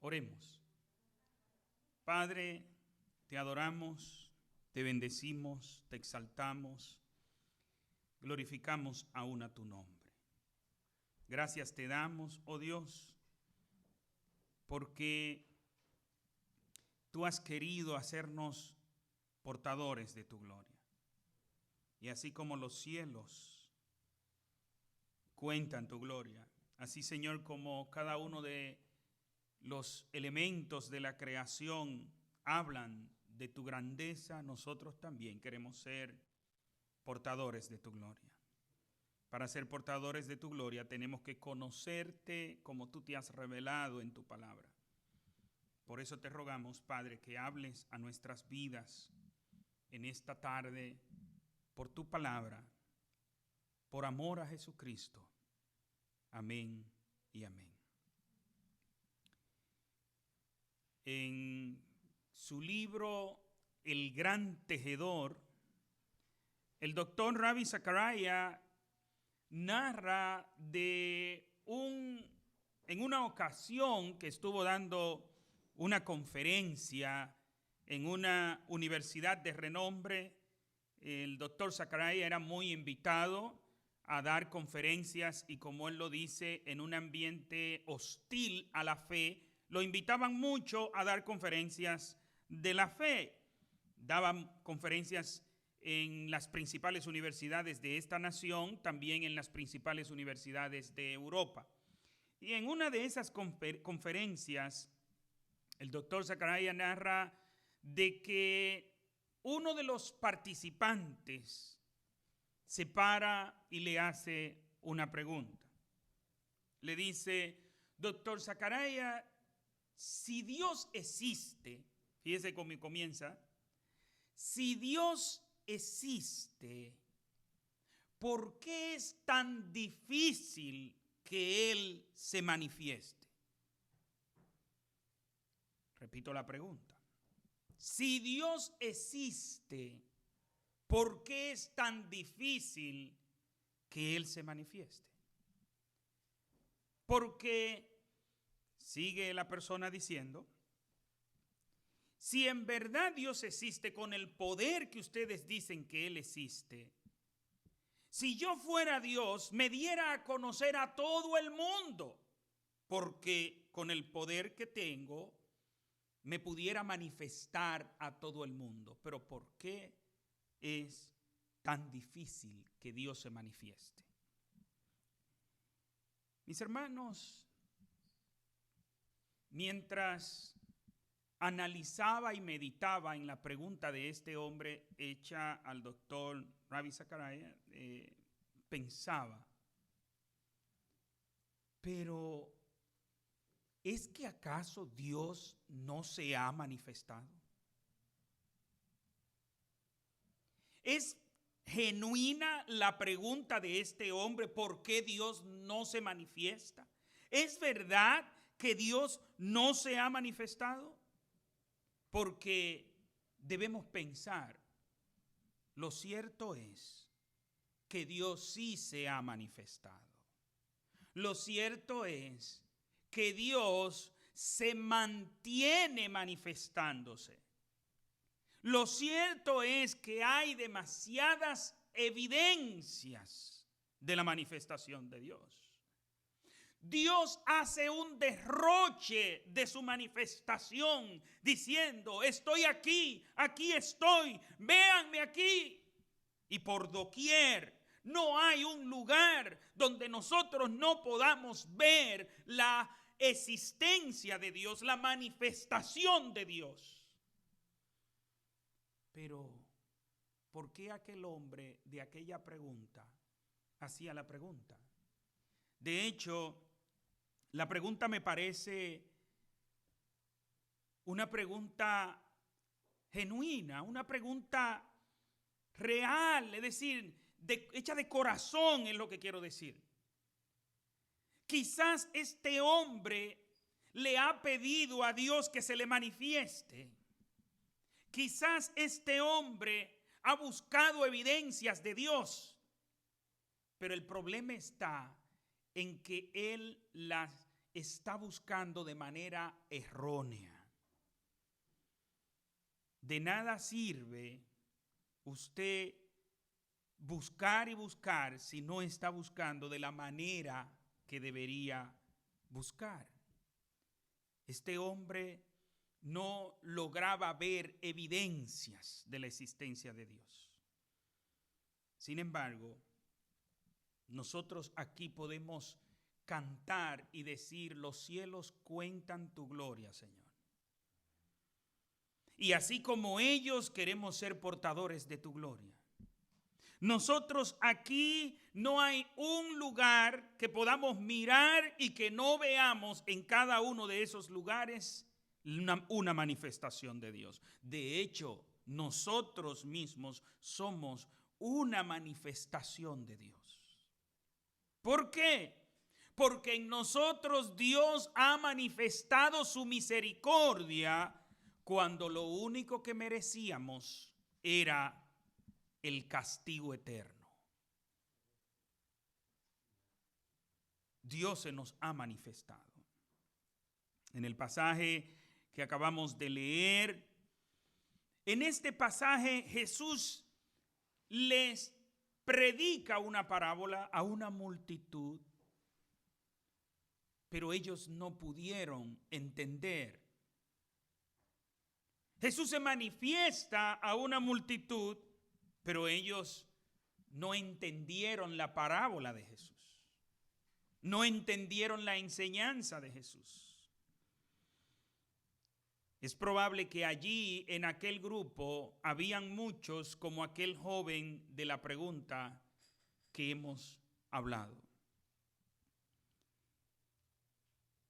Oremos. Padre, te adoramos, te bendecimos, te exaltamos, glorificamos aún a tu nombre. Gracias te damos, oh Dios, porque tú has querido hacernos portadores de tu gloria. Y así como los cielos cuentan tu gloria, así, Señor, como cada uno de los elementos de la creación hablan de tu grandeza, nosotros también queremos ser portadores de tu gloria. Para ser portadores de tu gloria tenemos que conocerte como tú te has revelado en tu palabra. Por eso te rogamos, Padre, que hables a nuestras vidas en esta tarde por tu palabra, por amor a Jesucristo. Amén y amén. En su libro El Gran Tejedor, el doctor Ravi Zachariah narra en una ocasión que estuvo dando una conferencia en una universidad de renombre. El doctor Zachariah era muy invitado a dar conferencias y, como él lo dice, en un ambiente hostil a la fe, lo invitaban mucho a dar conferencias de la fe. Daban conferencias en las principales universidades de esta nación, también en las principales universidades de Europa. Y en una de esas conferencias, el doctor Zachariah narra de que uno de los participantes se para y le hace una pregunta. Le dice: doctor Zachariah, si Dios existe, fíjese cómo comienza, si Dios existe, ¿por qué es tan difícil que Él se manifieste? Repito la pregunta. Si Dios existe, ¿por qué es tan difícil que Él se manifieste? Porque, sigue la persona diciendo, si en verdad Dios existe con el poder que ustedes dicen que Él existe, si yo fuera Dios, me diera a conocer a todo el mundo, porque con el poder que tengo, me pudiera manifestar a todo el mundo. Pero ¿por qué es tan difícil que Dios se manifieste? Mis hermanos, mientras analizaba y meditaba en la pregunta de este hombre hecha al doctor Ravi Zachariah, pensaba, pero ¿es que acaso Dios no se ha manifestado? ¿Es genuina la pregunta de este hombre, ¿por qué Dios no se manifiesta? ¿Es verdad que Dios no se ha manifestado? Porque debemos pensar, lo cierto es que Dios sí se ha manifestado. Lo cierto es que Dios se mantiene manifestándose. Lo cierto es que hay demasiadas evidencias de la manifestación de Dios. Dios hace un derroche de su manifestación diciendo: estoy aquí, aquí estoy, véanme aquí. Y por doquier no hay un lugar donde nosotros no podamos ver la existencia de Dios, la manifestación de Dios. Pero, ¿por qué aquel hombre de aquella pregunta hacía la pregunta? De hecho, la pregunta me parece una pregunta genuina, una pregunta real, es decir, hecha de corazón, es lo que quiero decir. Quizás este hombre le ha pedido a Dios que se le manifieste. Quizás este hombre ha buscado evidencias de Dios, pero el problema está en que él las está buscando de manera errónea. De nada sirve usted buscar y buscar si no está buscando de la manera que debería buscar. Este hombre no lograba ver evidencias de la existencia de Dios. Sin embargo, nosotros aquí podemos cantar y decir: los cielos cuentan tu gloria, Señor. Y así como ellos, queremos ser portadores de tu gloria. Nosotros aquí no hay un lugar que podamos mirar y que no veamos en cada uno de esos lugares una manifestación de Dios. De hecho, nosotros mismos somos una manifestación de Dios. ¿Por qué? Porque en nosotros Dios ha manifestado su misericordia cuando lo único que merecíamos era el castigo eterno. Dios se nos ha manifestado. En el pasaje que acabamos de leer, en este pasaje Jesús les predica una parábola a una multitud, pero ellos no pudieron entender. Jesús se manifiesta a una multitud, pero ellos no entendieron la parábola de Jesús. No entendieron la enseñanza de Jesús. Es probable que allí en aquel grupo habían muchos como aquel joven de la pregunta que hemos hablado.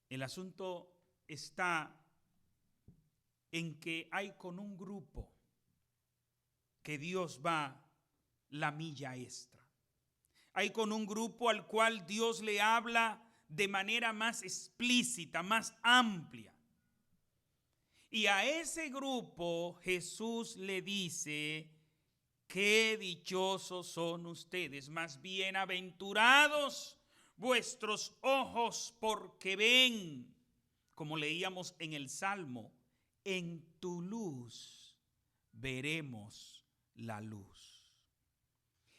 El asunto está en que hay con un grupo que Dios va la milla extra. Hay con un grupo al cual Dios le habla de manera más explícita, más amplia. Y a ese grupo Jesús le dice: qué dichosos son ustedes, más bienaventurados vuestros ojos porque ven, como leíamos en el Salmo, en tu luz veremos la luz.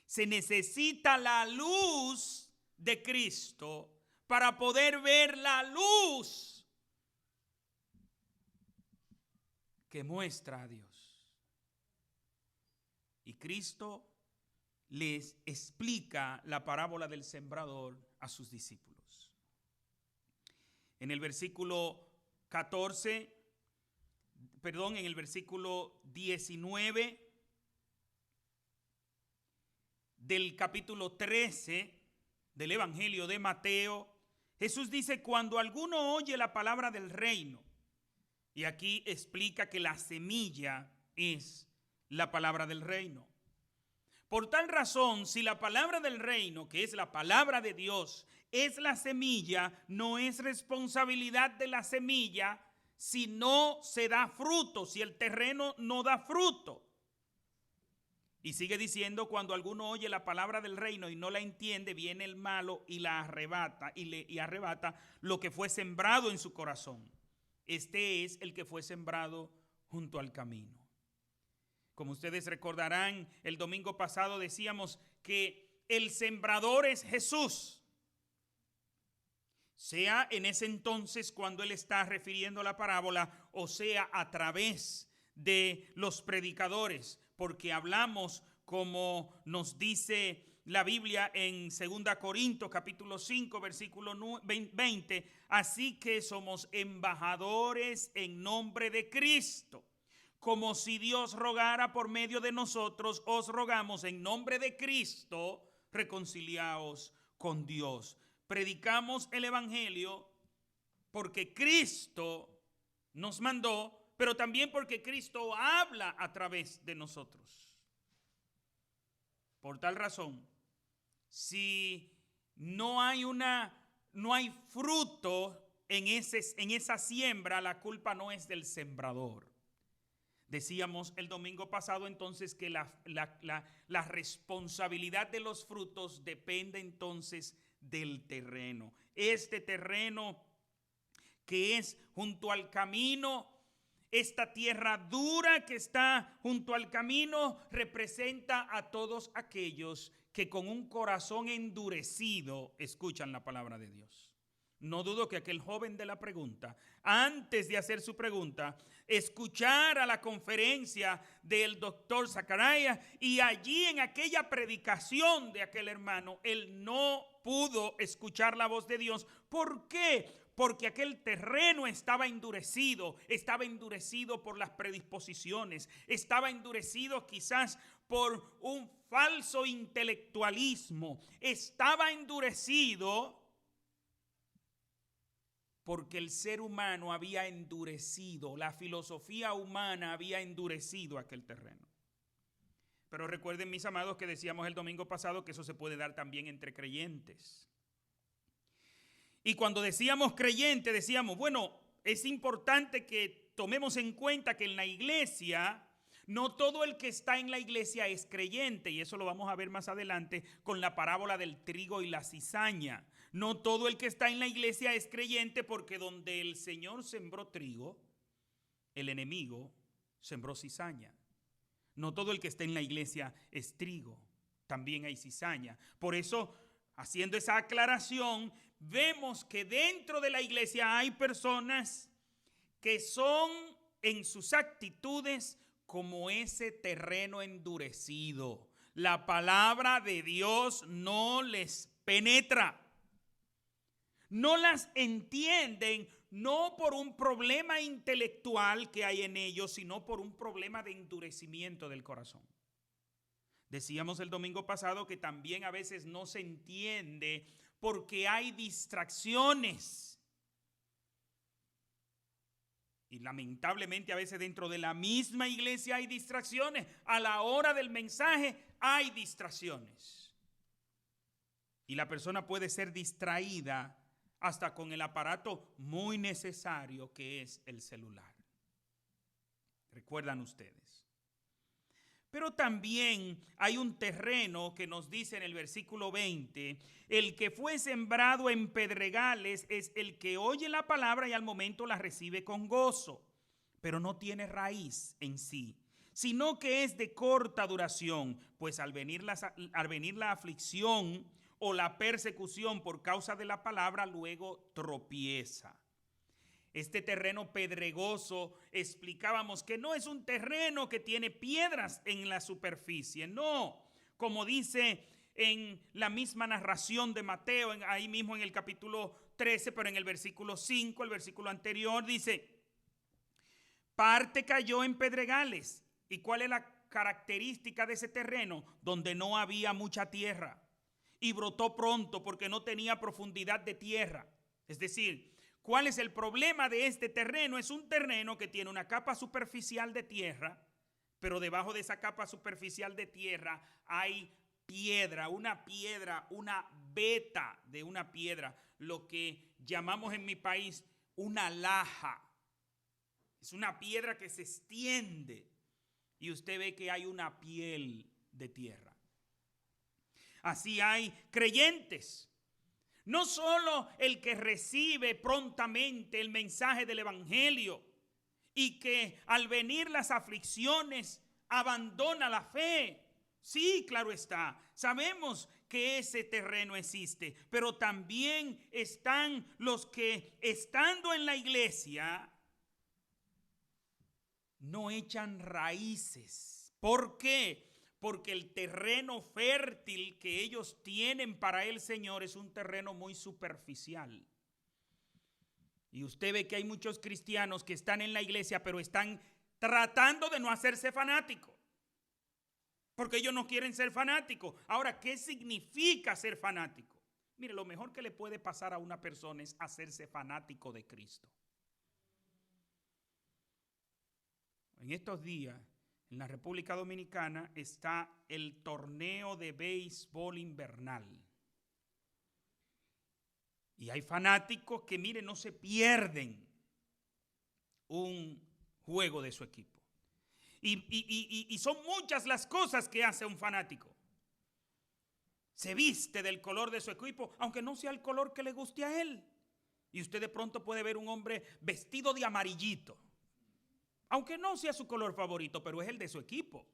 Se necesita la luz de Cristo para poder ver la luz que muestra a Dios. Y Cristo les explica la parábola del sembrador a sus discípulos. En el versículo 19 del capítulo 13 del Evangelio de Mateo, Jesús dice: cuando alguno oye la palabra del reino, y aquí explica que la semilla es la palabra del reino. Por tal razón, si la palabra del reino, que es la palabra de Dios, es la semilla, no es responsabilidad de la semilla si no se da fruto, si el terreno no da fruto. Y sigue diciendo: cuando alguno oye la palabra del reino y no la entiende, viene el malo y la arrebata, y arrebata lo que fue sembrado en su corazón. Este es el que fue sembrado junto al camino. Como ustedes recordarán, el domingo pasado decíamos que el sembrador es Jesús. Sea en ese entonces cuando él está refiriendo la parábola, o sea a través de los predicadores, porque hablamos, como nos dice la Biblia en 2 Corintios capítulo 5 versículo 20, así que somos embajadores en nombre de Cristo. Como si Dios rogara por medio de nosotros, os rogamos en nombre de Cristo, reconciliaos con Dios. Predicamos el Evangelio porque Cristo nos mandó, pero también porque Cristo habla a través de nosotros. Por tal razón, si no hay fruto en esa siembra, la culpa no es del sembrador. Decíamos el domingo pasado entonces que la responsabilidad de los frutos depende entonces del terreno. Este terreno que es junto al camino. Esta tierra dura que está junto al camino representa a todos aquellos que con un corazón endurecido escuchan la palabra de Dios. No dudo que aquel joven de la pregunta, antes de hacer su pregunta, escuchara la conferencia del doctor Zacharias, y allí en aquella predicación de aquel hermano, él no pudo escuchar la voz de Dios. ¿Por qué? Porque aquel terreno estaba endurecido por las predisposiciones, estaba endurecido quizás por un falso intelectualismo, estaba endurecido porque el ser humano había endurecido, la filosofía humana había endurecido aquel terreno. Pero recuerden, mis amados, que decíamos el domingo pasado que eso se puede dar también entre creyentes. Y cuando decíamos creyente, decíamos, bueno, es importante que tomemos en cuenta que en la iglesia, no todo el que está en la iglesia es creyente, y eso lo vamos a ver más adelante con la parábola del trigo y la cizaña. No todo el que está en la iglesia es creyente, porque donde el Señor sembró trigo, el enemigo sembró cizaña. No todo el que está en la iglesia es trigo, también hay cizaña. Por eso, haciendo esa aclaración, vemos que dentro de la iglesia hay personas que son en sus actitudes como ese terreno endurecido. La palabra de Dios no les penetra. No las entienden, no por un problema intelectual que hay en ellos, sino por un problema de endurecimiento del corazón. Decíamos el domingo pasado que también a veces no se entiende porque hay distracciones. Y lamentablemente a veces dentro de la misma iglesia hay distracciones. A la hora del mensaje hay distracciones. Y la persona puede ser distraída hasta con el aparato muy necesario que es el celular. ¿Recuerdan ustedes? Pero también hay un terreno que nos dice en el versículo 20, el que fue sembrado en pedregales es el que oye la palabra y al momento la recibe con gozo, pero no tiene raíz en sí, sino que es de corta duración, pues al venir la aflicción o la persecución por causa de la palabra, luego tropieza. Este terreno pedregoso, explicábamos que no es un terreno que tiene piedras en la superficie, no, como dice en la misma narración de Mateo, ahí mismo en el capítulo 13, pero en el versículo 5, el versículo anterior, dice, parte cayó en pedregales. ¿Y cuál es la característica de ese terreno? Donde no había mucha tierra. Y brotó pronto porque no tenía profundidad de tierra. Es decir, ¿cuál es el problema de este terreno? Es un terreno que tiene una capa superficial de tierra, pero debajo de esa capa superficial de tierra hay piedra, una veta de una piedra, lo que llamamos en mi país una laja. Es una piedra que se extiende y usted ve que hay una piel de tierra. Así hay creyentes. No solo el que recibe prontamente el mensaje del evangelio y que al venir las aflicciones abandona la fe. Sí, claro está. Sabemos que ese terreno existe, pero también están los que estando en la iglesia no echan raíces. ¿Por qué? Porque el terreno fértil que ellos tienen para el Señor es un terreno muy superficial. Y usted ve que hay muchos cristianos que están en la iglesia, pero están tratando de no hacerse fanáticos. Porque ellos no quieren ser fanáticos. Ahora, ¿qué significa ser fanático? Mire, lo mejor que le puede pasar a una persona es hacerse fanático de Cristo. En estos días, en la República Dominicana está el torneo de béisbol invernal. Y hay fanáticos que, miren, no se pierden un juego de su equipo. Y son muchas las cosas que hace un fanático. Se viste del color de su equipo, aunque no sea el color que le guste a él. Y usted de pronto puede ver un hombre vestido de amarillito. Aunque no sea su color favorito, pero es el de su equipo.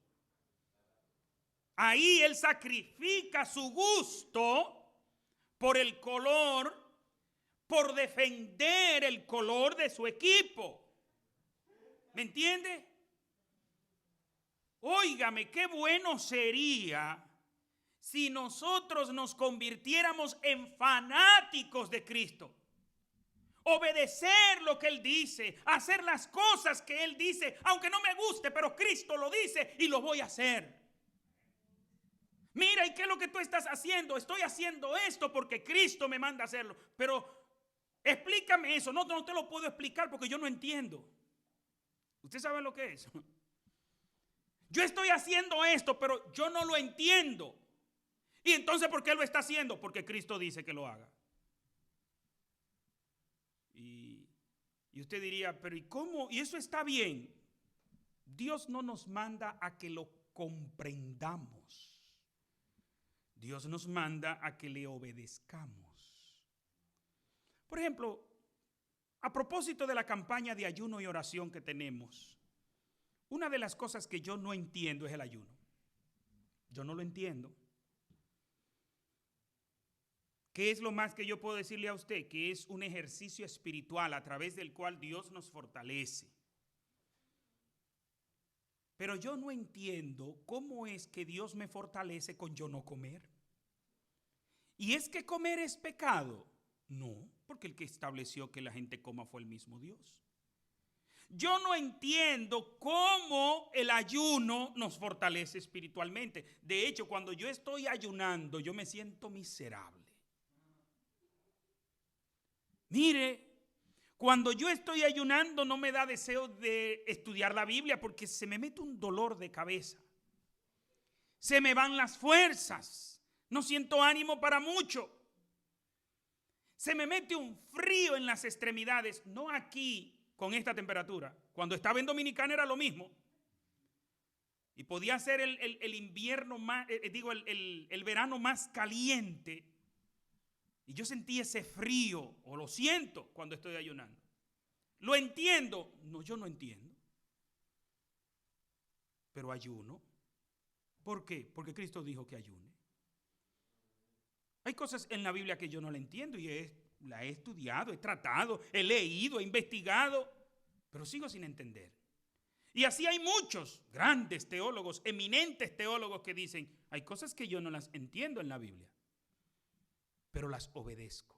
Ahí él sacrifica su gusto por el color, por defender el color de su equipo. ¿Me entiende? Óigame, qué bueno sería si nosotros nos convirtiéramos en fanáticos de Cristo. Obedecer lo que Él dice, hacer las cosas que Él dice, aunque no me guste, pero Cristo lo dice y lo voy a hacer. Mira, ¿y qué es lo que tú estás haciendo? Estoy haciendo esto porque Cristo me manda a hacerlo. Pero explícame eso. No te lo puedo explicar porque yo no entiendo. ¿Usted sabe lo que es? Yo estoy haciendo esto, pero yo no lo entiendo. ¿Y entonces por qué lo está haciendo? Porque Cristo dice que lo haga. Y usted diría, pero ¿y cómo? ¿Y eso está bien? Dios no nos manda a que lo comprendamos. Dios nos manda a que le obedezcamos. Por ejemplo, a propósito de la campaña de ayuno y oración que tenemos, una de las cosas que yo no entiendo es el ayuno. Yo no lo entiendo. ¿Qué es lo más que yo puedo decirle a usted? Que es un ejercicio espiritual a través del cual Dios nos fortalece. Pero yo no entiendo cómo es que Dios me fortalece con yo no comer. ¿Y es que comer es pecado? No, porque el que estableció que la gente coma fue el mismo Dios. Yo no entiendo cómo el ayuno nos fortalece espiritualmente. De hecho, cuando yo estoy ayunando, yo me siento miserable. Mire, cuando yo estoy ayunando no me da deseo de estudiar la Biblia porque se me mete un dolor de cabeza. Se me van las fuerzas. No siento ánimo para mucho. Se me mete un frío en las extremidades. No aquí con esta temperatura. Cuando estaba en Dominicana era lo mismo. Y podía ser el invierno más, el verano más caliente. Y yo sentí ese frío, o lo siento cuando estoy ayunando. ¿Lo entiendo? No, yo no entiendo. Pero ayuno. ¿Por qué? Porque Cristo dijo que ayune. Hay cosas en la Biblia que yo no la entiendo y la he estudiado, he tratado, he leído, he investigado, pero sigo sin entender. Y así hay muchos grandes teólogos, eminentes teólogos que dicen, hay cosas que yo no las entiendo en la Biblia, pero las obedezco.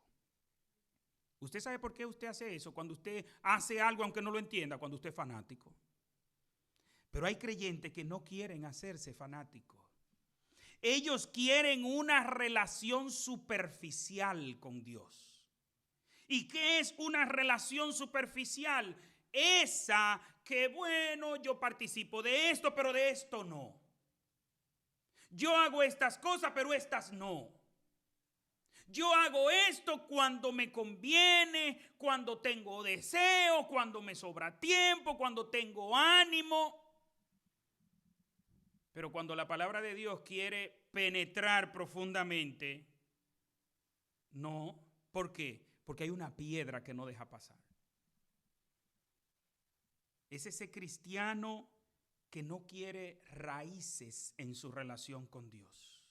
¿Usted sabe por qué usted hace eso? Cuando usted hace algo aunque no lo entienda, cuando usted es fanático. Pero hay creyentes que no quieren hacerse fanáticos. Ellos quieren una relación superficial con Dios. ¿Y qué es una relación superficial? Esa que, bueno, yo participo de esto, pero de esto no. Yo hago estas cosas, pero estas no. Yo hago esto cuando me conviene, cuando tengo deseo, cuando me sobra tiempo, cuando tengo ánimo. Pero cuando la palabra de Dios quiere penetrar profundamente, no. ¿Por qué? Porque hay una piedra que no deja pasar. Es ese cristiano que no quiere raíces en su relación con Dios.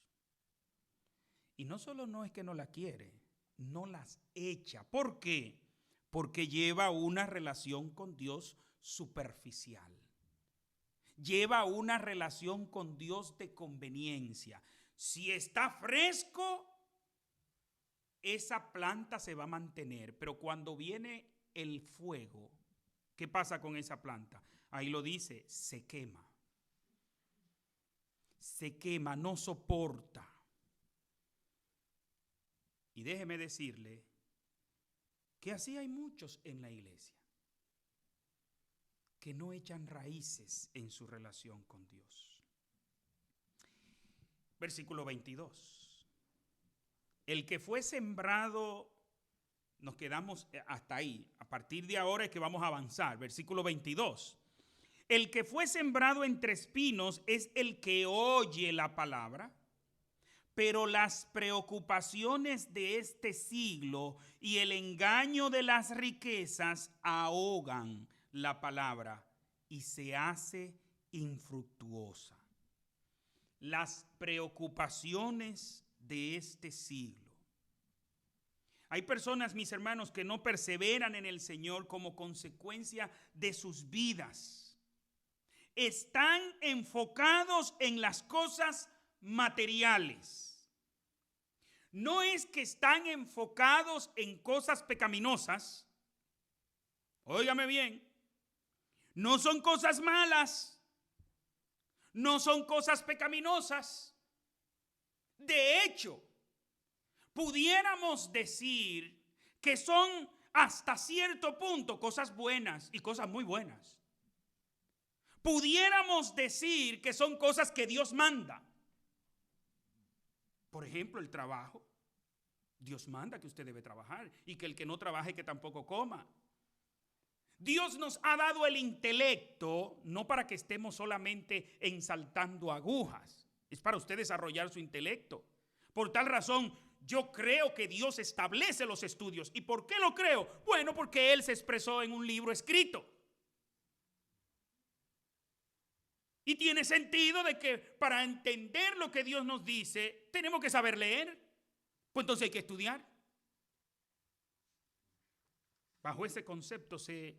Y no solo no es que no la quiere, no las echa. ¿Por qué? Porque lleva una relación con Dios superficial. Lleva una relación con Dios de conveniencia. Si está fresco, esa planta se va a mantener. Pero cuando viene el fuego, ¿qué pasa con esa planta? Ahí lo dice, se quema. Se quema, no soporta. Y déjeme decirle que así hay muchos en la iglesia que no echan raíces en su relación con Dios. Versículo 22. El que fue sembrado, nos quedamos hasta ahí. A partir de ahora es que vamos a avanzar. Versículo 22. El que fue sembrado entre espinos es el que oye la palabra, Pero las preocupaciones de este siglo y el engaño de las riquezas ahogan la palabra y se hace infructuosa. Las preocupaciones de este siglo. Hay personas, mis hermanos, que no perseveran en el Señor como consecuencia de sus vidas. Están enfocados en las cosas materiales. No es que están enfocados en cosas pecaminosas. Óigame bien. No son cosas malas. No son cosas pecaminosas. De hecho, pudiéramos decir que son hasta cierto punto cosas buenas y cosas muy buenas. Pudiéramos decir que son cosas que Dios manda. Por ejemplo, el trabajo. Dios manda que usted debe trabajar y que el que no trabaje que tampoco coma. Dios nos ha dado el intelecto no para que estemos solamente ensaltando agujas. Es para usted desarrollar su intelecto. Por tal razón, yo creo que Dios establece los estudios. ¿Y por qué lo creo? Bueno, porque Él se expresó en un libro escrito. Y tiene sentido de que para entender lo que Dios nos dice, tenemos que saber leer. Pues entonces hay que estudiar. Bajo ese concepto se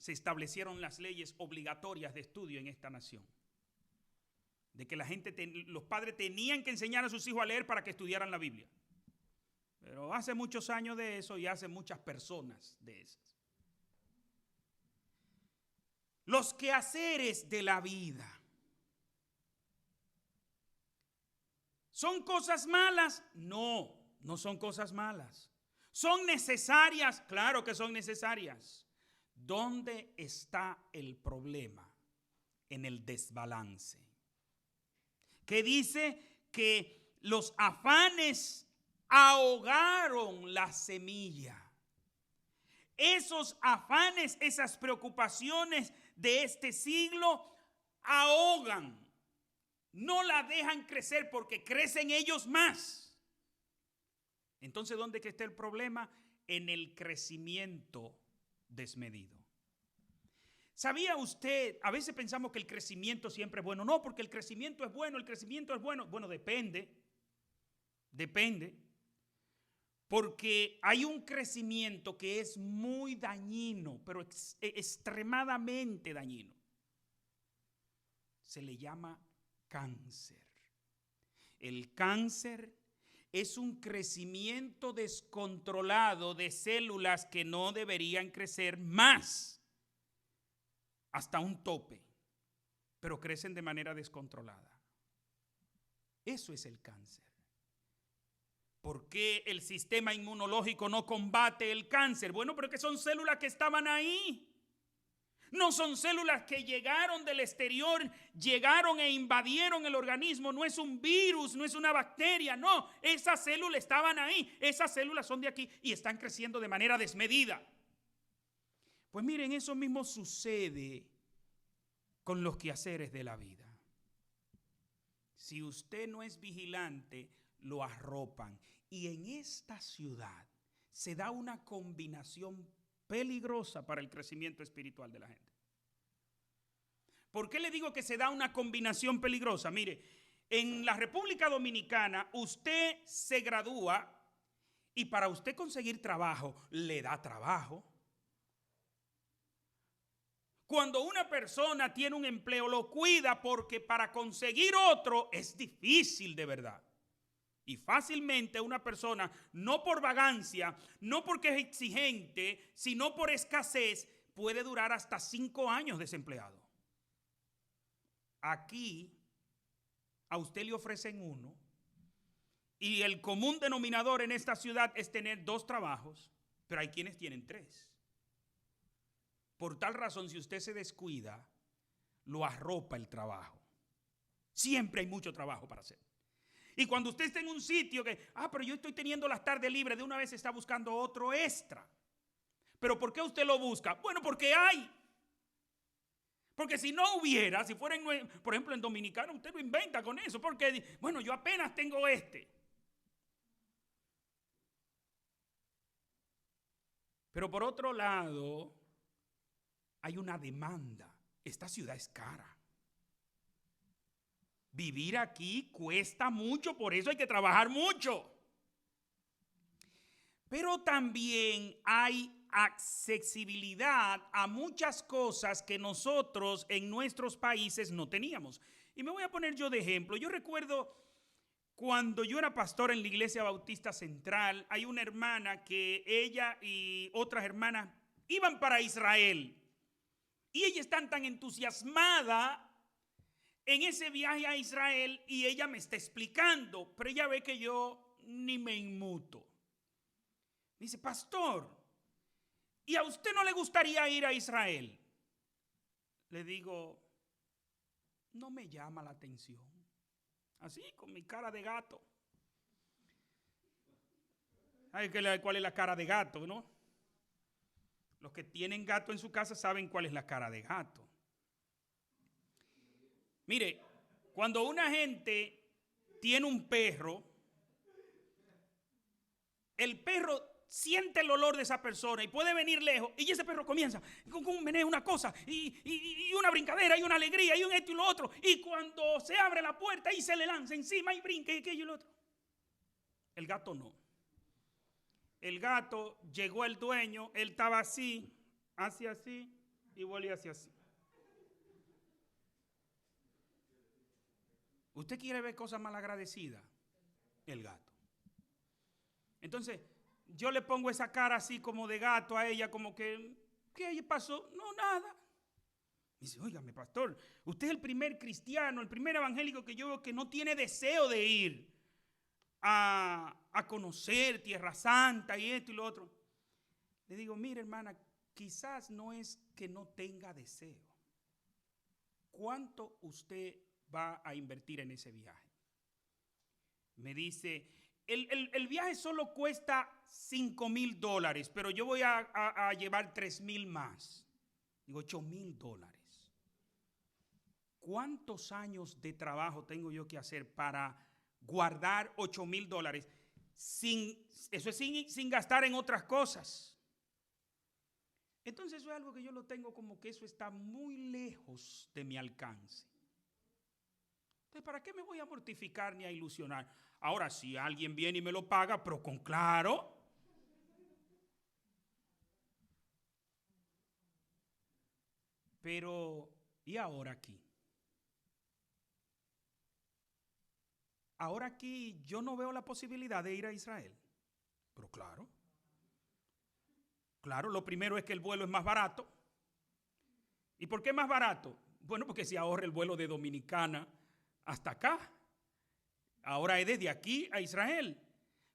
establecieron las leyes obligatorias de estudio en esta nación. De que los padres tenían que enseñar a sus hijos a leer para que estudiaran la Biblia. Pero hace muchos años de eso y hace muchas personas de esas. Los quehaceres de la vida. ¿Son cosas malas? No, no son cosas malas. ¿Son necesarias? Claro que son necesarias. ¿Dónde está el problema? En el desbalance. Que dice que los afanes ahogaron la semilla. Esos afanes, esas preocupaciones de este siglo ahogan. No la dejan crecer porque crecen ellos más. Entonces, ¿dónde que está el problema? En el crecimiento desmedido. ¿Sabía usted? A veces pensamos que el crecimiento siempre es bueno. No, porque el crecimiento es bueno, el crecimiento es bueno. Bueno, depende. Porque hay un crecimiento que es muy dañino, pero extremadamente dañino. Se le llama cáncer. El cáncer es un crecimiento descontrolado de células que no deberían crecer más hasta un tope, pero crecen de manera descontrolada. Eso es el cáncer. ¿Por qué el sistema inmunológico no combate el cáncer? Bueno, pero que son células que estaban ahí. No son células que llegaron del exterior, llegaron e invadieron el organismo. No es un virus, no es una bacteria, no. Esas células estaban ahí. Esas células son de aquí y están creciendo de manera desmedida. Pues miren, eso mismo sucede con los quehaceres de la vida. Si usted no es vigilante, lo arropan. Y en esta ciudad se da una combinación peligrosa para el crecimiento espiritual de la gente. ¿Por qué le digo que se da una combinación peligrosa? Mire, en la República Dominicana usted se gradúa y para usted conseguir trabajo, le da trabajo. Cuando una persona tiene un empleo, lo cuida porque para conseguir otro es difícil de verdad. Y fácilmente una persona, no por vagancia, no porque es exigente, sino por escasez, puede durar hasta 5 años desempleado. Aquí a usted le ofrecen uno y el común denominador en esta ciudad es tener 2 trabajos, pero hay quienes tienen 3. Por tal razón, si usted se descuida, lo arropa el trabajo. Siempre hay mucho trabajo para hacer. Y cuando usted está en un sitio que, pero yo estoy teniendo las tardes libres, de una vez está buscando otro extra. ¿Pero por qué usted lo busca? Bueno, porque hay. Porque si no hubiera, si fuera, por ejemplo, en Dominicana, usted lo inventa con eso. Porque, bueno, yo apenas tengo este. Pero por otro lado, hay una demanda. Esta ciudad es cara. Vivir aquí cuesta mucho, por eso hay que trabajar mucho. Pero también hay accesibilidad a muchas cosas que nosotros en nuestros países no teníamos. Y me voy a poner yo de ejemplo. Yo recuerdo cuando yo era pastor en la Iglesia Bautista Central, hay una hermana que ella y otras hermanas iban para Israel. Y ella está tan entusiasmada en ese viaje a Israel y ella me está explicando, pero ella ve que yo ni me inmuto. Dice, pastor, ¿y a usted no le gustaría ir a Israel? Le digo, no me llama la atención. Así, con mi cara de gato. ¿Sabe cuál es la cara de gato, no? Los que tienen gato en su casa saben cuál es la cara de gato. Mire, cuando una gente tiene un perro, el perro siente el olor de esa persona y puede venir lejos y ese perro comienza con un meneo, una cosa y una brincadera y una alegría y un esto y lo otro, y cuando se abre la puerta y se le lanza encima y brinca y aquello y lo otro. El gato no. El gato llegó el dueño, él estaba así, hacia así y volvía hacia así. ¿Usted quiere ver cosas malagradecidas? El gato. Entonces, yo le pongo esa cara así como de gato a ella, como que, ¿qué pasó? No, nada. Dice, óigame, pastor, usted es el primer cristiano, el primer evangélico que yo veo que no tiene deseo de ir a conocer Tierra Santa y esto y lo otro. Le digo, mire, hermana, quizás no es que no tenga deseo. ¿Cuánto usted va a invertir en ese viaje? Me dice, el viaje solo cuesta $5,000, pero yo voy a llevar 3,000 más. Digo, $8,000. ¿Cuántos años de trabajo tengo yo que hacer para guardar $8,000? Eso es sin gastar en otras cosas. Entonces eso es algo que yo lo tengo como que eso está muy lejos de mi alcance. Entonces, ¿para qué me voy a mortificar ni a ilusionar? Ahora, si alguien viene y me lo paga, pero con claro. Pero, ¿y ahora aquí? Ahora aquí yo no veo la posibilidad de ir a Israel. Pero claro. Claro, lo primero es que el vuelo es más barato. ¿Y por qué es más barato? Bueno, porque se ahorra el vuelo de Dominicana hasta acá. Ahora es desde aquí a Israel.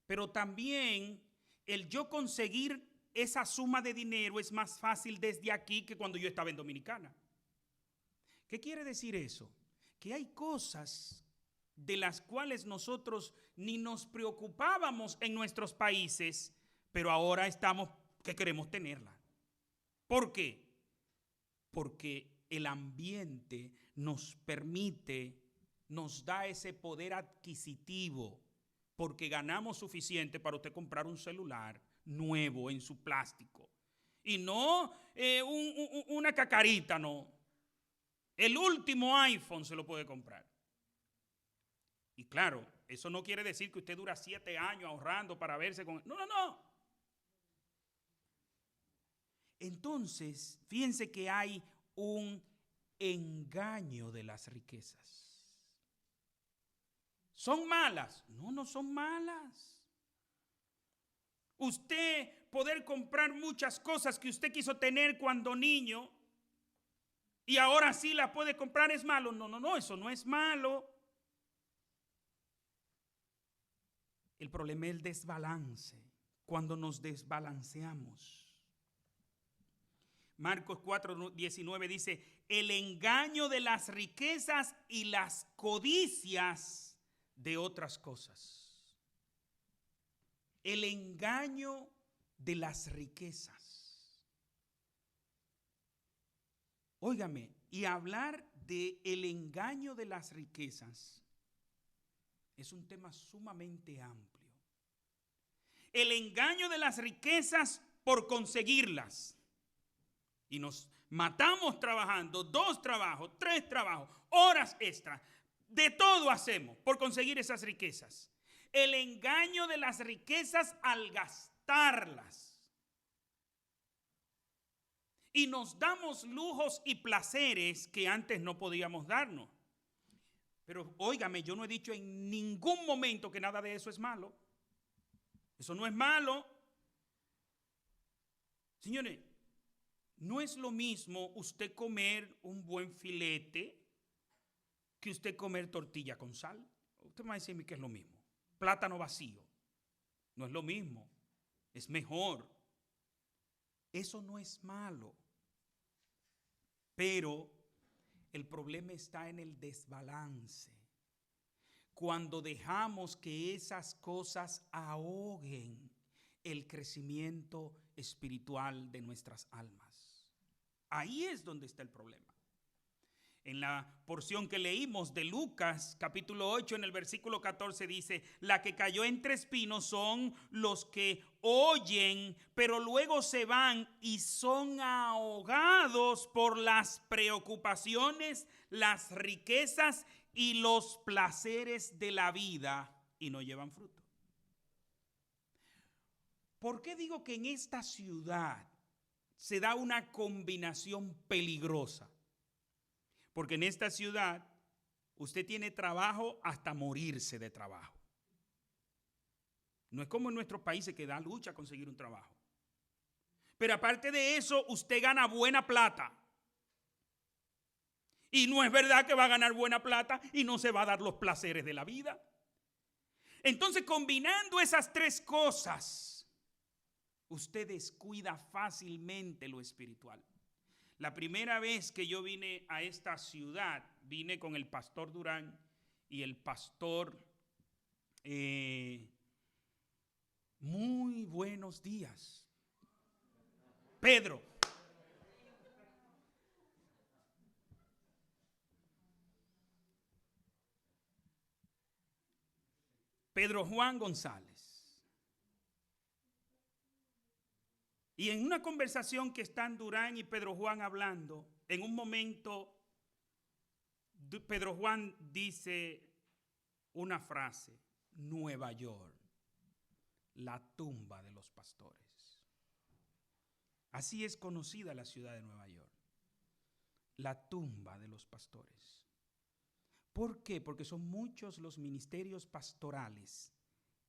Pero también el yo conseguir esa suma de dinero es más fácil desde aquí que cuando yo estaba en Dominicana. ¿Qué quiere decir eso? Que hay cosas de las cuales nosotros ni nos preocupábamos en nuestros países, pero ahora estamos que queremos tenerla. ¿Por qué? Porque el ambiente nos permite, nos da ese poder adquisitivo, porque ganamos suficiente para usted comprar un celular nuevo en su plástico. Y no una cacarita, no. El último iPhone se lo puede comprar. Y claro, eso no quiere decir que usted dura 7 años ahorrando para verse con... No. Entonces, fíjense que hay un engaño de las riquezas. ¿Son malas? No son malas. Usted poder comprar muchas cosas que usted quiso tener cuando niño y ahora sí las puede comprar, ¿es malo? No, eso no es malo. El problema es el desbalance, cuando nos desbalanceamos. Marcos 4:19 dice, el engaño de las riquezas y las codicias de otras cosas. El engaño de las riquezas. Óigame, Y hablar de el engaño de las riquezas es un tema sumamente amplio. El engaño de las riquezas por conseguirlas. Y nos matamos trabajando 2 trabajos, 3 trabajos, horas extras. De todo hacemos por conseguir esas riquezas. El engaño de las riquezas al gastarlas. Y nos damos lujos y placeres que antes no podíamos darnos. Pero óigame, yo no he dicho en ningún momento que nada de eso es malo. Eso no es malo. Señores, no es lo mismo usted comer un buen filete que usted comer tortilla con sal. Usted me va a decir que es lo mismo. Plátano vacío. No es lo mismo. Es mejor. Eso no es malo. Pero el problema está en el desbalance. Cuando dejamos que esas cosas ahoguen el crecimiento espiritual de nuestras almas. Ahí es donde está el problema. En la porción que leímos de Lucas, capítulo 8, en el versículo 14 dice, la que cayó entre espinos son los que oyen, pero luego se van y son ahogados por las preocupaciones, las riquezas y los placeres de la vida y no llevan fruto. ¿Por qué digo que en esta ciudad se da una combinación peligrosa? Porque en esta ciudad usted tiene trabajo hasta morirse de trabajo. No es como en nuestros países que da lucha conseguir un trabajo. Pero aparte de eso, usted gana buena plata. Y no es verdad que va a ganar buena plata y no se va a dar los placeres de la vida. Entonces, combinando esas 3 cosas, usted descuida fácilmente lo espiritual. La primera vez que yo vine a esta ciudad, vine con el pastor Durán y el pastor, muy buenos días, Pedro. Pedro Juan González. Y en una conversación que están Durán y Pedro Juan hablando, en un momento Pedro Juan dice una frase: Nueva York, la tumba de los pastores. Así es conocida la ciudad de Nueva York, la tumba de los pastores. ¿Por qué? Porque son muchos los ministerios pastorales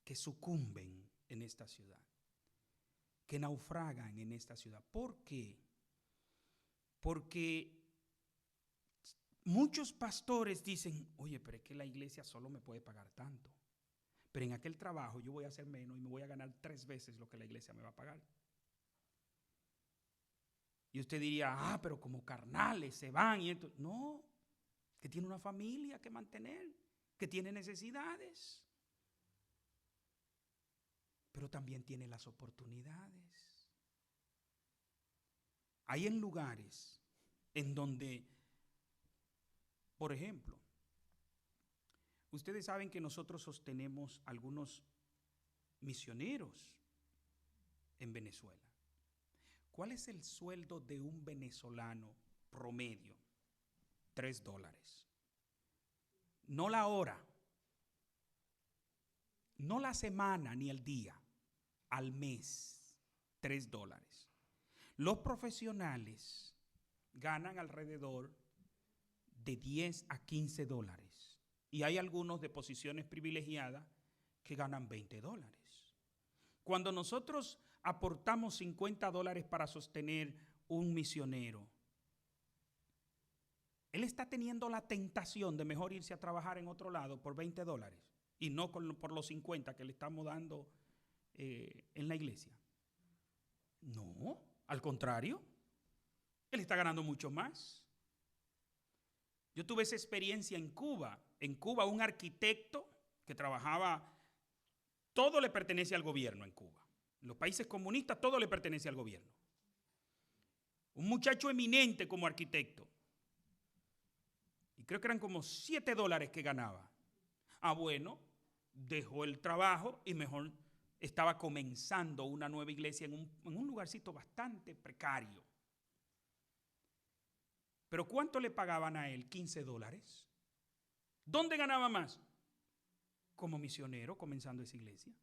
que sucumben en esta ciudad, que naufragan en esta ciudad. ¿Por qué? Porque muchos pastores dicen, oye, pero es que la iglesia solo me puede pagar tanto. Pero en aquel trabajo yo voy a hacer menos y me voy a ganar 3 veces lo que la iglesia me va a pagar. Y usted diría, pero como carnales se van y esto. No, que tiene una familia que mantener, que tiene necesidades. Pero también tiene las oportunidades. Hay en lugares en donde, por ejemplo, ustedes saben que nosotros sostenemos algunos misioneros en Venezuela. ¿Cuál es el sueldo de un venezolano promedio? $3. No la hora, no la semana ni el día, al mes, $3. Los profesionales ganan alrededor de 10 a 15 dólares. Y hay algunos de posiciones privilegiadas que ganan $20. Cuando nosotros aportamos $50 para sostener un misionero, él está teniendo la tentación de mejor irse a trabajar en otro lado por $20 y no por los 50 que le estamos dando en la iglesia. No, al contrario, él está ganando mucho más. Yo tuve esa experiencia en Cuba. En Cuba, un arquitecto que trabajaba, todo le pertenece al gobierno en Cuba. En los países comunistas todo le pertenece al gobierno. Un muchacho eminente como arquitecto. creo que eran como $7 que ganaba. Ah, bueno, dejó el trabajo y mejor estaba comenzando una nueva iglesia en un lugarcito bastante precario. Pero ¿cuánto le pagaban a él? $15. ¿Dónde ganaba más? Como misionero comenzando esa iglesia.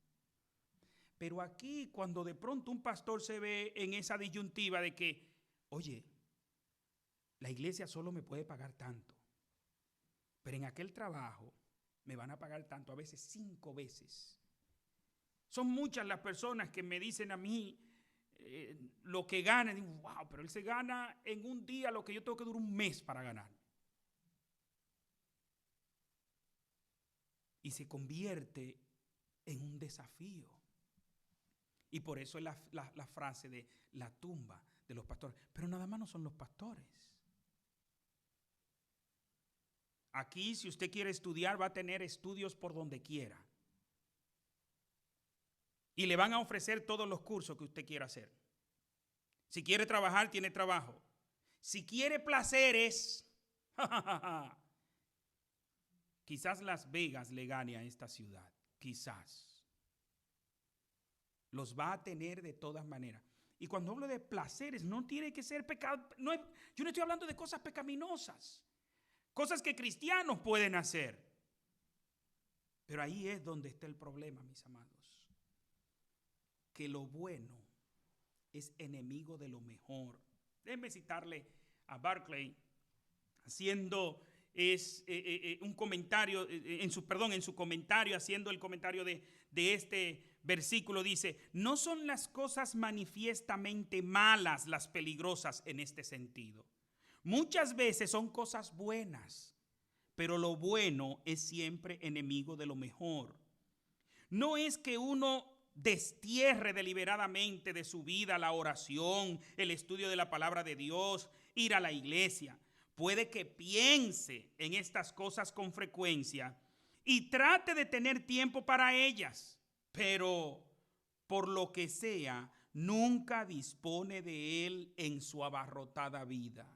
Pero aquí, cuando de pronto un pastor se ve en esa disyuntiva de que, oye, la iglesia solo me puede pagar tanto, pero en aquel trabajo me van a pagar tanto, a veces 5 veces. Son muchas las personas que me dicen a mí lo que ganan. Digo, wow, pero él se gana en un día lo que yo tengo que durar un mes para ganar. Y se convierte en un desafío. Y por eso es la frase de la tumba de los pastores. Pero nada más no son los pastores. Aquí, si usted quiere estudiar, va a tener estudios por donde quiera. Y le van a ofrecer todos los cursos que usted quiera hacer. Si quiere trabajar, tiene trabajo. Si quiere placeres, quizás Las Vegas le gane a esta ciudad. Quizás. Los va a tener de todas maneras. Y cuando hablo de placeres, no tiene que ser pecado. Yo no estoy hablando de cosas pecaminosas. Cosas que cristianos pueden hacer. Pero ahí es donde está el problema, mis amados. Que lo bueno es enemigo de lo mejor. Déjenme citarle a Barclay haciendo un comentario, en su comentario, haciendo el comentario de este versículo, dice: no son las cosas manifiestamente malas las peligrosas en este sentido. Muchas veces son cosas buenas, pero lo bueno es siempre enemigo de lo mejor. No es que uno destierre deliberadamente de su vida la oración, el estudio de la palabra de Dios, ir a la iglesia. Puede que piense en estas cosas con frecuencia y trate de tener tiempo para ellas, pero por lo que sea, nunca dispone de él en su abarrotada vida.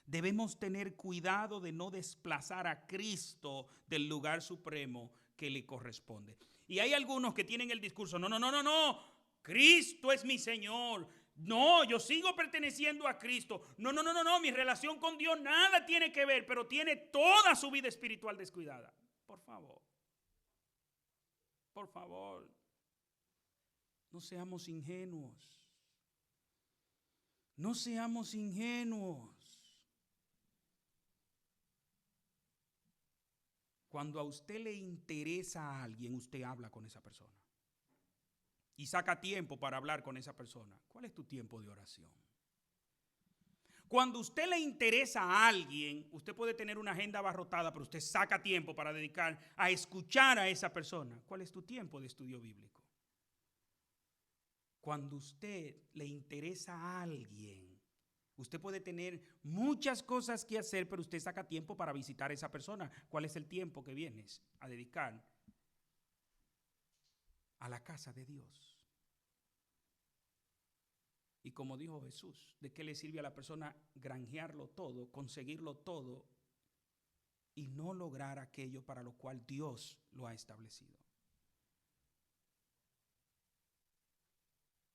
Debemos tener cuidado de no desplazar a Cristo del lugar supremo que le corresponde. Y hay algunos que tienen el discurso: no, Cristo es mi Señor. No, yo sigo perteneciendo a Cristo. No, mi relación con Dios nada tiene que ver, pero tiene toda su vida espiritual descuidada. Por favor, no seamos ingenuos. No seamos ingenuos. Cuando a usted le interesa a alguien, usted habla con esa persona. Y saca tiempo para hablar con esa persona. ¿Cuál es tu tiempo de oración? Cuando a usted le interesa a alguien, usted puede tener una agenda abarrotada, pero usted saca tiempo para dedicar a escuchar a esa persona. ¿Cuál es tu tiempo de estudio bíblico? Cuando a usted le interesa a alguien, usted puede tener muchas cosas que hacer, pero usted saca tiempo para visitar a esa persona. ¿Cuál es el tiempo que vienes a dedicar a la casa de Dios? Y como dijo Jesús, ¿de qué le sirve a la persona granjearlo todo, conseguirlo todo y no lograr aquello para lo cual Dios lo ha establecido?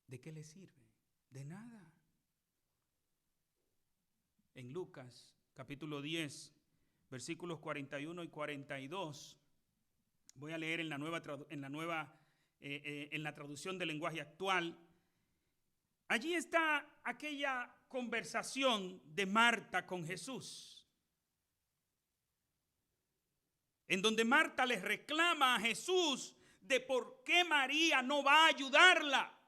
¿De qué le sirve? De nada. En Lucas capítulo 10, versículos 41 y 42, voy a leer en la traducción del lenguaje actual. Allí está aquella conversación de Marta con Jesús, en donde Marta le reclama a Jesús de por qué María no va a ayudarla.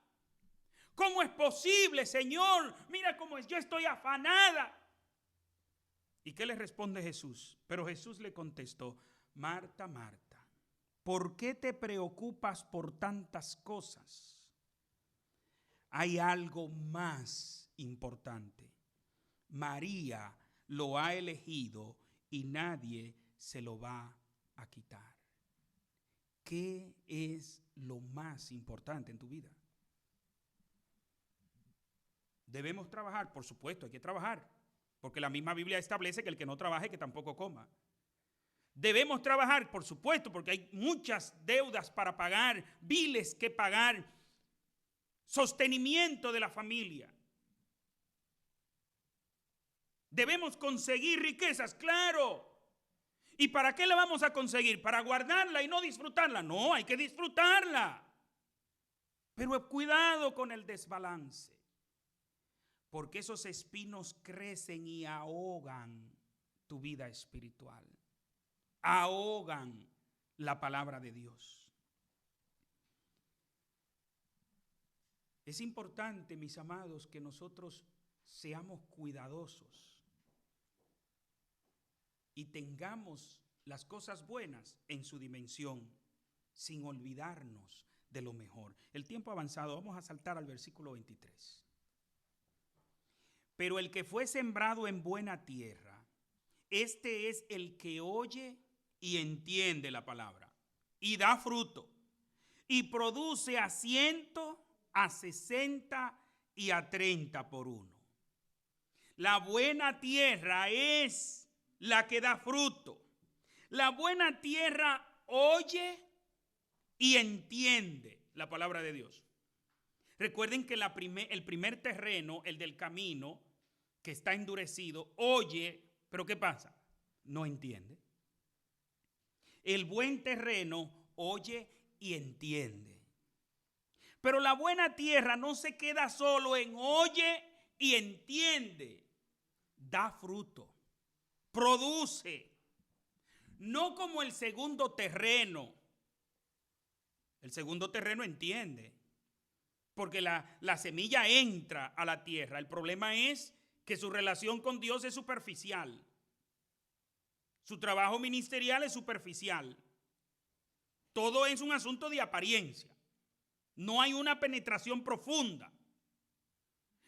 ¿Cómo es posible, Señor? Mira cómo es, yo estoy afanada. ¿Y qué le responde Jesús? Pero Jesús le contestó: Marta, Marta, ¿por qué te preocupas por tantas cosas? Hay algo más importante. María lo ha elegido y nadie se lo va a quitar. ¿Qué es lo más importante en tu vida? ¿Debemos trabajar? Por supuesto, hay que trabajar. porque la misma Biblia establece que el que no trabaje, que tampoco coma. Debemos trabajar, por supuesto, porque hay muchas deudas para pagar, biles que pagar, sostenimiento de la familia. Debemos conseguir riquezas, claro. ¿Y para qué la vamos a conseguir? ¿Para guardarla y no disfrutarla? No, hay que disfrutarla. Pero cuidado con el desbalance, porque esos espinos crecen y ahogan tu vida espiritual, ahogan la palabra de Dios. Es importante, mis amados, que nosotros seamos cuidadosos y tengamos las cosas buenas en su dimensión, sin olvidarnos de lo mejor. El tiempo avanzado, vamos a saltar al versículo 23. Pero el que fue sembrado en buena tierra, este es el que oye y entiende la palabra, y da fruto, y produce a 100, a 60 y a 30 por uno. La buena tierra es la que da fruto. La buena tierra oye y entiende la palabra de Dios. Recuerden que el primer terreno, el del camino, que está endurecido, oye, pero ¿qué pasa? No entiende. El buen terreno oye y entiende. Pero la buena tierra no se queda solo en oye y entiende. Da fruto. Produce. No como el segundo terreno. El segundo terreno entiende. Porque la semilla entra a la tierra. El problema es que su relación con Dios es superficial. Su trabajo ministerial es superficial. Todo es un asunto de apariencia. No hay una penetración profunda.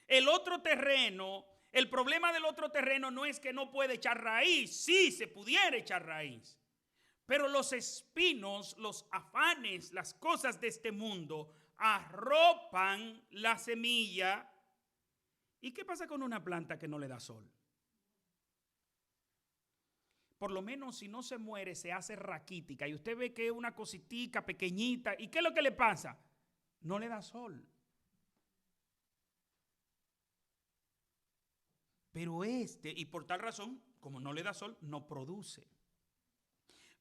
El otro terreno, el problema del otro terreno no es que no puede echar raíz. Sí, se pudiera echar raíz. Pero los espinos, los afanes, las cosas de este mundo arropan la semilla. ¿Y qué pasa con una planta que no le da sol? Por lo menos si no se muere, se hace raquítica. Y usted ve que es una cositica pequeñita. ¿Y qué es lo que le pasa? No le da sol. Pero y por tal razón, como no le da sol, no produce.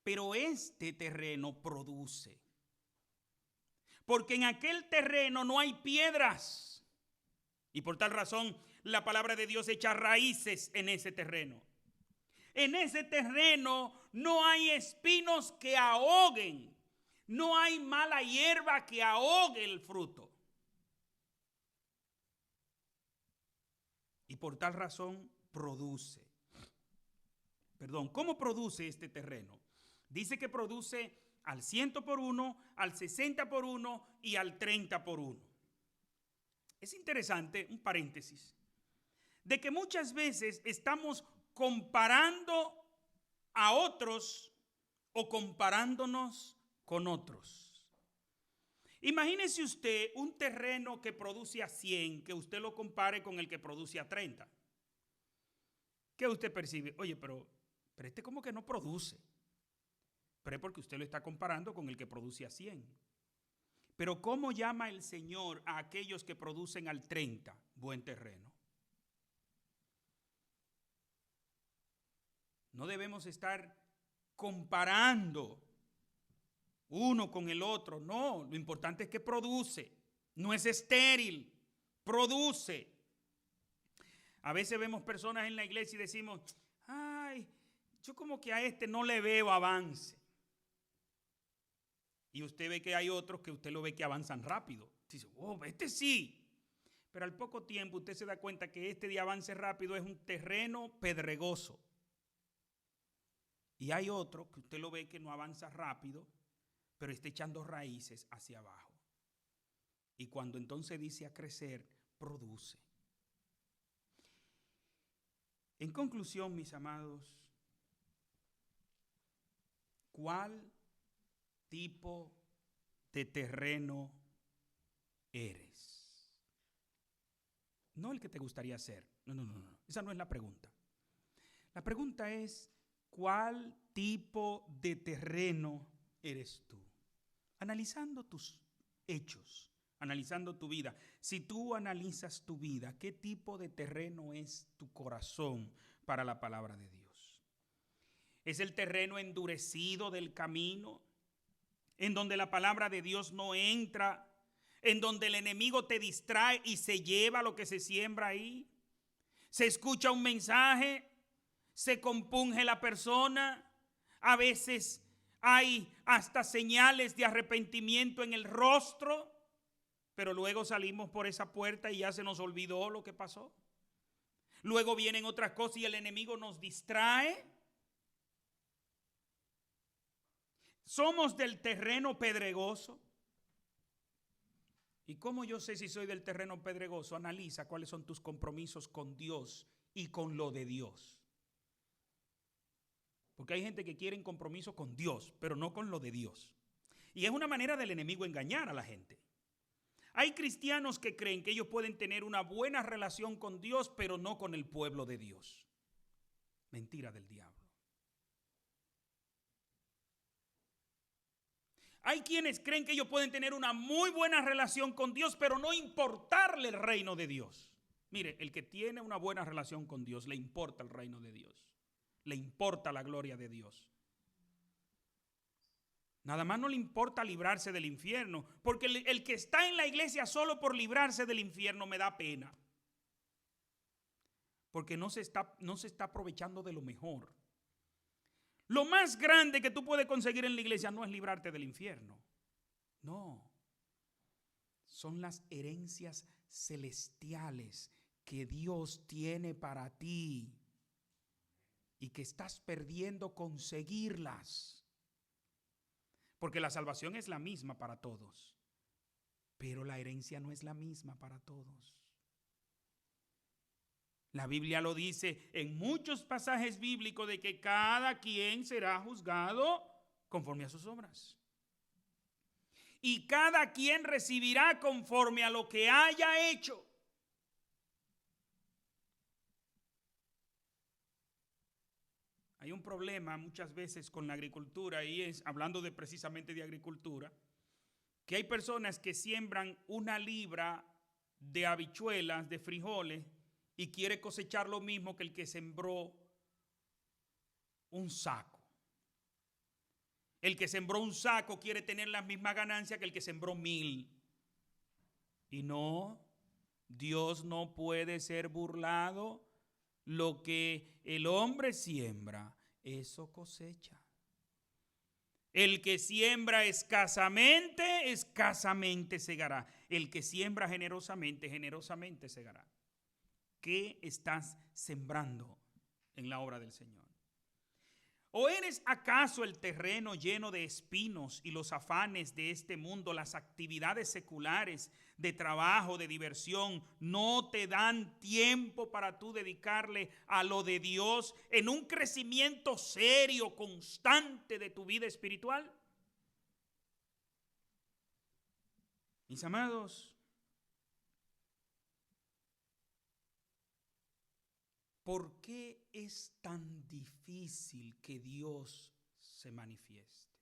Pero este terreno produce. Porque en aquel terreno no hay piedras. Y por tal razón, la palabra de Dios echa raíces en ese terreno. En ese terreno no hay espinos que ahoguen. No hay mala hierba que ahogue el fruto. Y por tal razón produce. ¿Cómo produce este terreno? Dice que produce al 100 por 1, al 60 por 1 y al 30 por 1. Es interesante, un paréntesis, de que muchas veces estamos comparando a otros o comparándonos con otros. Imagínese usted un terreno que produce a 100, que usted lo compare con el que produce a 30. ¿Qué usted percibe? Oye, pero este como que no produce. Pero es porque usted lo está comparando con el que produce a 100. Pero ¿cómo llama el Señor a aquellos que producen al 30? Buen terreno. No debemos estar comparando uno con el otro. No, lo importante es que produce. No es estéril, produce. A veces vemos personas en la iglesia y decimos, ay, yo como que a este no le veo avance. Y usted ve que hay otros que usted lo ve que avanzan rápido. Dice, oh, este sí. Pero al poco tiempo usted se da cuenta que este de avance rápido es un terreno pedregoso. Y hay otro que usted lo ve que no avanza rápido, pero está echando raíces hacia abajo. Y cuando entonces dice a crecer, produce. En conclusión, mis amados, ¿cuál tipo de terreno eres? No el que te gustaría ser. No. Esa no es la pregunta. La pregunta es, ¿cuál tipo de terreno eres tú? Analizando tus hechos, analizando tu vida. Si tú analizas tu vida, ¿qué tipo de terreno es tu corazón para la palabra de Dios? ¿Es el terreno endurecido del camino, en donde la palabra de Dios no entra, en donde el enemigo te distrae y se lleva lo que se siembra ahí? Se escucha un mensaje, se compunge la persona, a veces hay hasta señales de arrepentimiento en el rostro, pero luego salimos por esa puerta y ya se nos olvidó lo que pasó. Luego vienen otras cosas y el enemigo nos distrae. Somos del terreno pedregoso. ¿Y cómo yo sé si soy del terreno pedregoso? Analiza cuáles son tus compromisos con Dios y con lo de Dios. Porque hay gente que quiere un compromiso con Dios, pero no con lo de Dios. Y es una manera del enemigo engañar a la gente. Hay cristianos que creen que ellos pueden tener una buena relación con Dios, pero no con el pueblo de Dios. Mentira del diablo. Hay quienes creen que ellos pueden tener una muy buena relación con Dios, pero no importarle el reino de Dios. Mire, el que tiene una buena relación con Dios, le importa el reino de Dios. Le importa la gloria de Dios. Nada más no le importa librarse del infierno, porque el que está en la iglesia solo por librarse del infierno me da pena. Porque no se está aprovechando de lo mejor. Lo más grande que tú puedes conseguir en la iglesia no es librarte del infierno. No. Son las herencias celestiales que Dios tiene para ti y que estás perdiendo conseguirlas. Porque la salvación es la misma para todos, pero la herencia no es la misma para todos. La Biblia lo dice en muchos pasajes bíblicos de que cada quien será juzgado conforme a sus obras. Y cada quien recibirá conforme a lo que haya hecho. Hay un problema muchas veces con la agricultura y es, hablando precisamente de agricultura, que hay personas que siembran 1 libra de habichuelas, de frijoles, y quiere cosechar lo mismo que el que sembró un saco. El que sembró un saco quiere tener la misma ganancia que el que sembró 1000. Y no, Dios no puede ser burlado. Lo que el hombre siembra, eso cosecha. El que siembra escasamente, escasamente segará. El que siembra generosamente, generosamente segará. ¿Qué estás sembrando en la obra del Señor? ¿O eres acaso el terreno lleno de espinos y los afanes de este mundo, las actividades seculares de trabajo, de diversión, no te dan tiempo para tú dedicarle a lo de Dios en un crecimiento serio, constante de tu vida espiritual? Mis amados, ¿por qué es tan difícil que Dios se manifieste?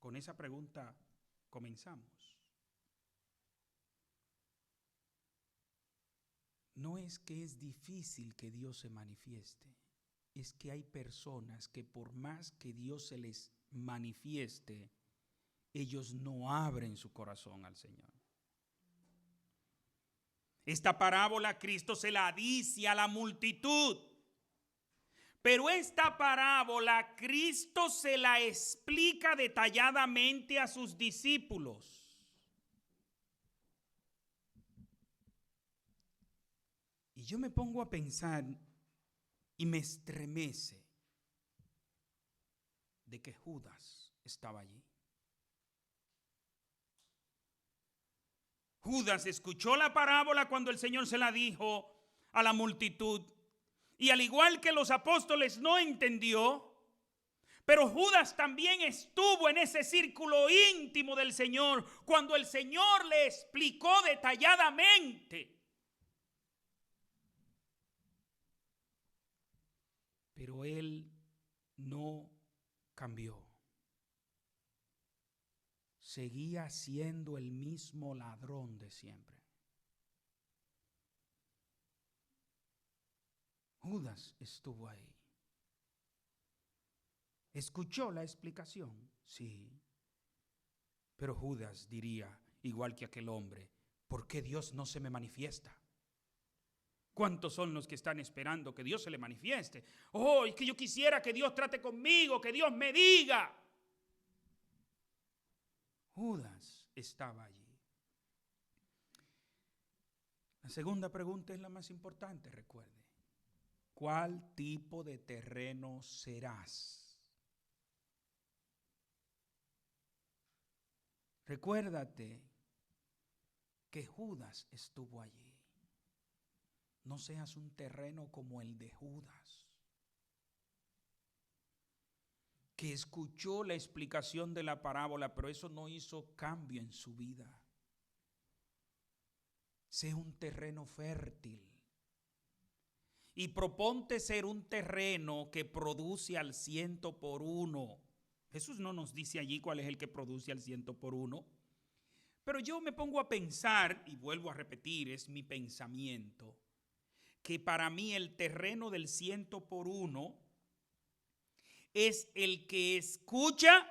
Con esa pregunta comenzamos. No es que es difícil que Dios se manifieste, es que hay personas que por más que Dios se les manifieste, ellos no abren su corazón al Señor. Esta parábola Cristo se la dice a la multitud, pero esta parábola Cristo se la explica detalladamente a sus discípulos. Y yo me pongo a pensar y me estremece de que Judas estaba allí. Judas escuchó la parábola cuando el Señor se la dijo a la multitud y al igual que los apóstoles no entendió, pero Judas también estuvo en ese círculo íntimo del Señor cuando el Señor le explicó detalladamente. Pero él no cambió. Seguía siendo el mismo ladrón de siempre. Judas estuvo ahí. ¿Escuchó la explicación? Sí. Pero Judas diría, igual que aquel hombre, ¿por qué Dios no se me manifiesta? ¿Cuántos son los que están esperando que Dios se le manifieste? Oh, es que yo quisiera que Dios trate conmigo, que Dios me diga. Judas estaba allí. La segunda pregunta es la más importante, recuerde. ¿Cuál tipo de terreno serás? Recuérdate que Judas estuvo allí. No seas un terreno como el de Judas, que escuchó la explicación de la parábola, pero eso no hizo cambio en su vida. Sé un terreno fértil y proponte ser un terreno que produce al 100%. Jesús no nos dice allí cuál es el que produce al 100%, pero yo me pongo a pensar, y vuelvo a repetir, es mi pensamiento, que para mí el terreno del 100% es el que escucha,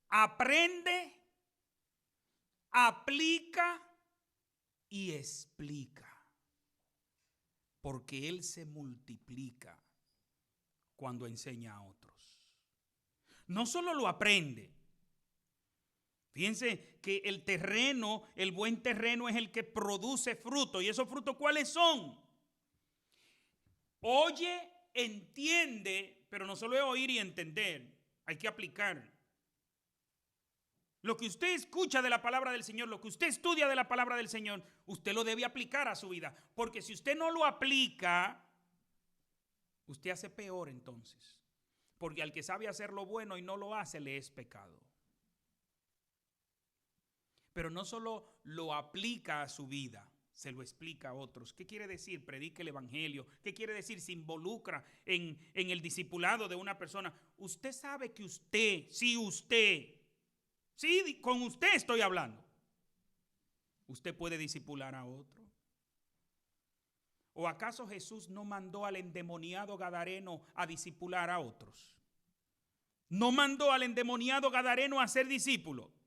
aprende, aplica y explica. Porque él se multiplica cuando enseña a otros. No solo lo aprende. Fíjense que el terreno, el buen terreno es el que produce fruto. ¿Y esos frutos cuáles son? Oye, entiende, pero no solo es oír y entender, hay que aplicar. Lo que usted escucha de la palabra del Señor, lo que usted estudia de la palabra del Señor, usted lo debe aplicar a su vida. Porque si usted no lo aplica, usted hace peor entonces. Porque al que sabe hacer lo bueno y no lo hace, le es pecado. Pero no solo lo aplica a su vida, se lo explica a otros. ¿Qué quiere decir? Predica el evangelio. ¿Qué quiere decir? Se involucra en el discipulado de una persona. Usted sabe que sí, con usted estoy hablando. ¿Usted puede discipular a otro? ¿O acaso Jesús no mandó al endemoniado gadareno a discipular a otros? ¿No mandó al endemoniado gadareno a ser discípulo?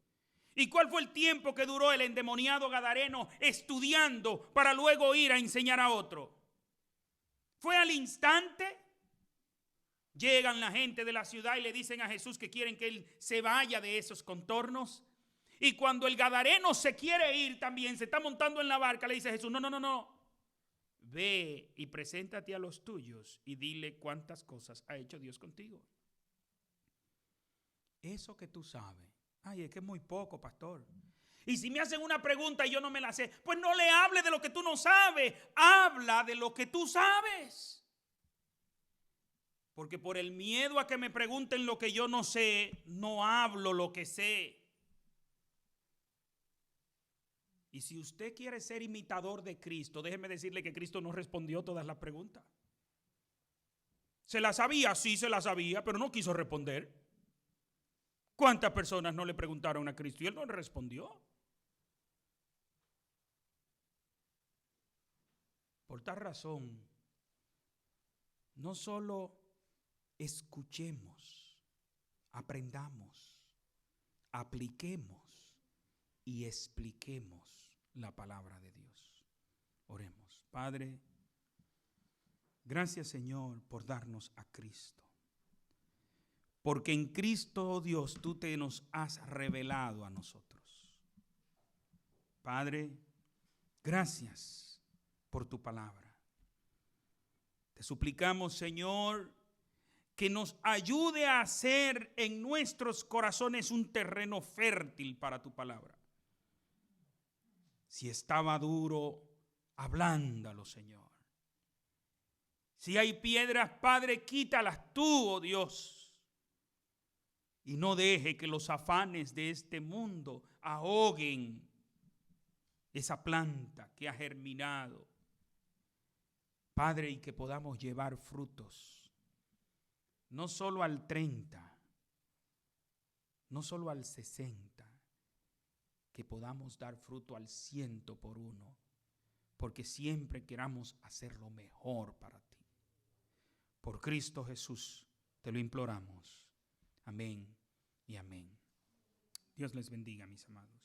¿Y cuál fue el tiempo que duró el endemoniado gadareno estudiando para luego ir a enseñar a otro? ¿Fue al instante? Llegan la gente de la ciudad y le dicen a Jesús que quieren que él se vaya de esos contornos. Y cuando el gadareno se quiere ir también, se está montando en la barca, le dice a Jesús, no. Ve y preséntate a los tuyos y dile cuántas cosas ha hecho Dios contigo. Eso que tú sabes. Ay, es que es muy poco, pastor. Y si me hacen una pregunta y yo no me la sé, pues no le hable de lo que tú no sabes. Habla de lo que tú sabes. Porque por el miedo a que me pregunten lo que yo no sé, no hablo lo que sé. Y si usted quiere ser imitador de Cristo, déjeme decirle que Cristo no respondió todas las preguntas. ¿Se las sabía? Sí, se las sabía, pero no quiso responder. ¿Cuántas personas no le preguntaron a Cristo y él no le respondió? Por tal razón, no solo escuchemos, aprendamos, apliquemos y expliquemos la palabra de Dios. Oremos. Padre, gracias Señor por darnos a Cristo. Porque en Cristo, oh Dios, tú te nos has revelado a nosotros. Padre, gracias por tu palabra. Te suplicamos, Señor, que nos ayude a hacer en nuestros corazones un terreno fértil para tu palabra. Si estaba duro, ablándalo, Señor. Si hay piedras, Padre, quítalas tú, oh Dios. Y no deje que los afanes de este mundo ahoguen esa planta que ha germinado Padre, y que podamos llevar frutos, no solo al 30, no solo al 60, que podamos dar fruto al 100 por uno, porque siempre queramos hacer lo mejor para ti. Por Cristo Jesús te lo imploramos. Amén y amén. Dios les bendiga, mis amados.